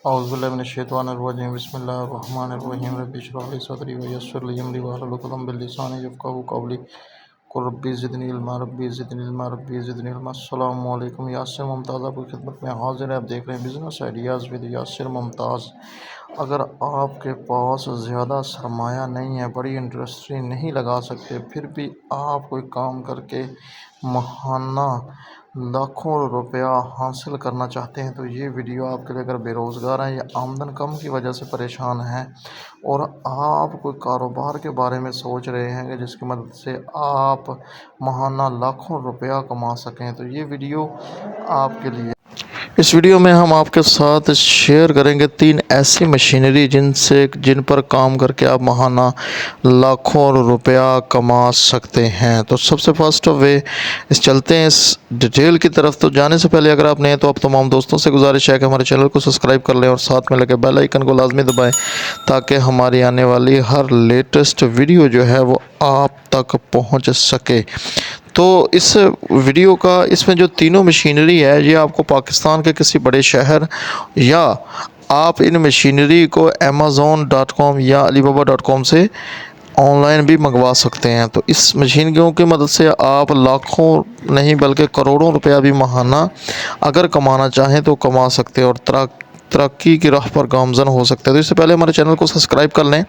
औज़ुबिल्लाहि बिस्मिल्लाहिर्रहमानिर्रहीम रब्बि इश्रह ली सदरी व यस्सिर ली अमरी वहलुल उक़दतम मिन लिसानी यफ़क़हू क़ौली क़ुल रब्बि ज़िदनी इल्मा रब्बि ज़िदनी इल्मा रब्बि ज़िदनी इल्मा। अस्सलामु अलैकुम। यासिर मुमताज़ आपकी खिदमत में हाज़िर है। आप देख रहे हैं business ideas with Yasir Mumtaz. अगर आपके पास ज़्यादा सरमाया नहीं है, बड़ी इंडस्ट्री नहीं लगा सकते, फिर भी आप कोई काम करके माहाना लाखों रुपया हासिल करना चाहते हैं, तो ये वीडियो आपके लिए। अगर बेरोज़गार हैं या आमदन कम की वजह से परेशान हैं और आप कोई कारोबार के बारे में सोच रहे हैं कि जिसकी मदद से आप माहाना लाखों रुपया कमा सकें, तो ये वीडियो आपके लिए। इस वीडियो में हम आपके साथ शेयर करेंगे 3 ऐसी मशीनरी जिन पर काम करके आप माहाना लाखों रुपया कमा सकते हैं। तो सबसे फर्स्ट वे चलते हैं इस डिटेल की तरफ। तो जाने से पहले अगर आप नए हैं तो आप तमाम दोस्तों से गुजारिश है कि हमारे चैनल को सब्सक्राइब कर लें और साथ में लगे बेल आइकन को लाजमी दबाएं, ताकि हमारी आने वाली हर लेटेस्ट वीडियो जो है वो आप तक पहुंच सके। तो इस वीडियो का इसमें जो तीनों मशीनरी है, ये आपको पाकिस्तान के किसी बड़े शहर या आप इन मशीनरी को amazon.com या alibaba.com से ऑनलाइन भी मंगवा सकते हैं। तो इस मशीनरियों की मदद से आप लाखों नहीं बल्कि करोड़ों रुपया भी माहाना अगर कमाना चाहें तो कमा सकते हैं और तरक्की की राह पर गामज़न हो सकते हैं। तो इससे पहले हमारे चैनल को सब्सक्राइब कर लें।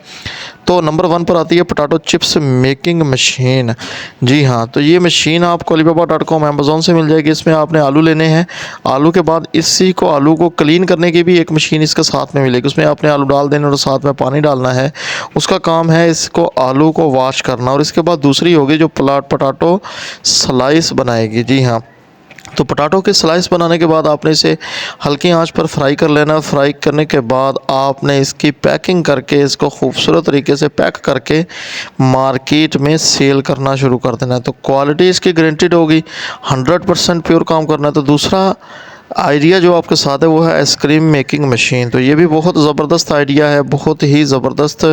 तो नंबर 1 पर आती है पोटैटो चिप्स मेकिंग मशीन। जी हाँ, तो ये मशीन आपको alibaba.com अमेज़ॉन से मिल जाएगी। इसमें आपने आलू लेने हैं। आलू के बाद आलू को क्लीन करने की भी एक मशीन इसके साथ में मिलेगी। उसमें आपने आलू डाल देने और साथ में पानी डालना है। उसका काम है इसको आलू को वॉश करना। और इसके बाद दूसरी होगी जो पोटैटो स्लाइस बनाएगी। जी हाँ, तो पोटैटो के स्लाइस बनाने के बाद आपने इसे हल्की आंच पर फ्राई कर लेना। फ्राई करने के बाद आपने इसकी पैकिंग करके इसको खूबसूरत तरीके से पैक करके मार्केट में सेल करना शुरू कर देना है। तो क्वालिटी इसकी गारंटीड होगी, 100% प्योर काम करना है। तो दूसरा आइडिया जो आपके साथ है वो है आइसक्रीम मेकिंग मशीन। तो ये भी बहुत ज़बरदस्त आइडिया है, बहुत ही ज़बरदस्त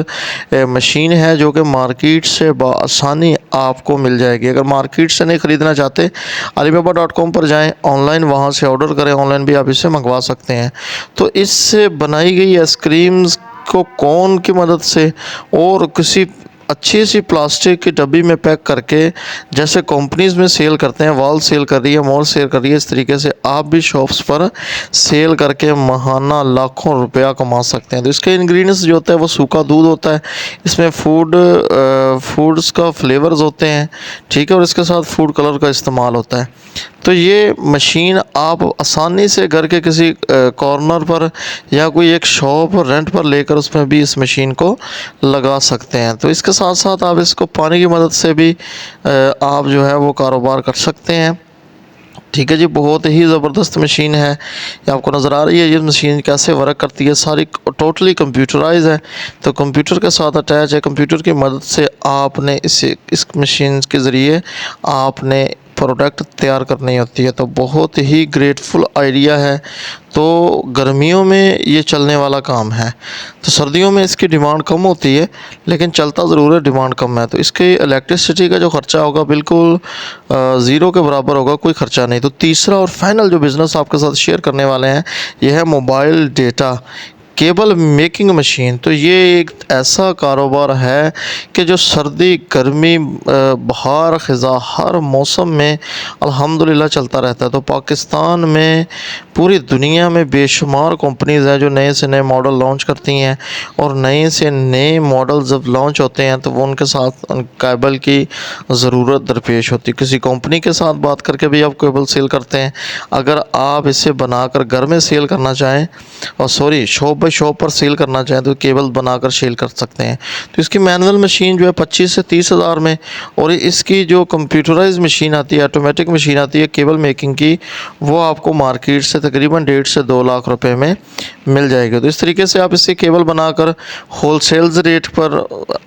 मशीन है जो कि मार्केट से बआसानी आपको मिल जाएगी। अगर मार्केट से नहीं ख़रीदना चाहते, alibaba.com पर जाएं, ऑनलाइन वहां से ऑर्डर करें, ऑनलाइन भी आप इसे मंगवा सकते हैं। तो इससे बनाई गई आइसक्रीम्स को कोन की मदद से और किसी अच्छी सी प्लास्टिक की डब्बी में पैक करके, जैसे कंपनीज़ में सेल करते हैं, वॉल सेल कर रही है, मॉल सेल कर रही है, इस तरीके से आप भी शॉप्स पर सेल करके माहाना लाखों रुपया कमा सकते हैं। तो इसके इंग्रेडिएंट्स जो होता है वो सूखा दूध होता है, इसमें फूड्स का फ्लेवर्स होते हैं, ठीक है, और इसके साथ फूड कलर का इस्तेमाल होता है। तो ये मशीन आप आसानी से घर के किसी कॉर्नर पर या कोई एक शॉप रेंट पर लेकर उसमें भी इस मशीन को लगा सकते हैं। तो इसके साथ साथ आप इसको पानी की मदद से भी आप जो है वो कारोबार कर सकते हैं। ठीक है जी, बहुत ही ज़बरदस्त मशीन है। ये आपको नज़र आ रही है ये मशीन कैसे वर्क करती है। सारी टोटली कंप्यूटराइज है, तो कंप्यूटर के साथ अटैच है। कंप्यूटर की मदद से आपने इस मशीन के ज़रिए आपने प्रोडक्ट तैयार करनी होती है। तो बहुत ही ग्रेटफुल आइडिया है। तो गर्मियों में ये चलने वाला काम है। तो सर्दियों में इसकी डिमांड कम होती है, लेकिन चलता ज़रूर है, डिमांड कम है। तो इसके इलेक्ट्रिसिटी का जो ख़र्चा होगा बिल्कुल ज़ीरो के बराबर होगा, कोई ख़र्चा नहीं। तो तीसरा और फाइनल जो बिज़नेस आपके साथ शेयर करने वाले हैं, यह है mobile data cable making machine. तो ये एक ऐसा कारोबार है कि जो सर्दी गर्मी बहार ख़ज़ा हर मौसम में अल्हम्दुलिल्लाह चलता रहता है। तो पाकिस्तान में पूरी दुनिया में बेशुमार कंपनीज़ हैं जो नए से नए मॉडल लॉन्च करती हैं, और नए से नए मॉडल जब लॉन्च होते हैं तो वो उनके साथ केबल की ज़रूरत दरपेश होती है। किसी कंपनी के साथ बात करके भी आप केबल सेल करते हैं। अगर आप इसे बनाकर घर में सेल करना चाहें, और शॉप बाई शॉप पर सेल करना चाहें, तो केबल बनाकर सेल कर सकते हैं। तो इसकी मैनुअल मशीन जो है 25 से 30 हज़ार में, और इसकी जो कंप्यूटराइज मशीन आती है, ऑटोमेटिक मशीन आती है केबल मेकिंग की, वो आपको मार्केट से तकरीबन 1.5 से 2 लाख रुपए में मिल जाएगी। तो इस तरीके से आप इससे केबल बनाकर होलसेल्स रेट पर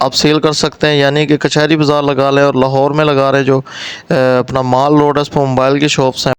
आप सेल कर सकते हैं। यानी कि कचहरी बाज़ार लगा लें और लाहौर में लगा रहे जो अपना माल रोड है उस पर मोबाइल की शॉप्स हैं,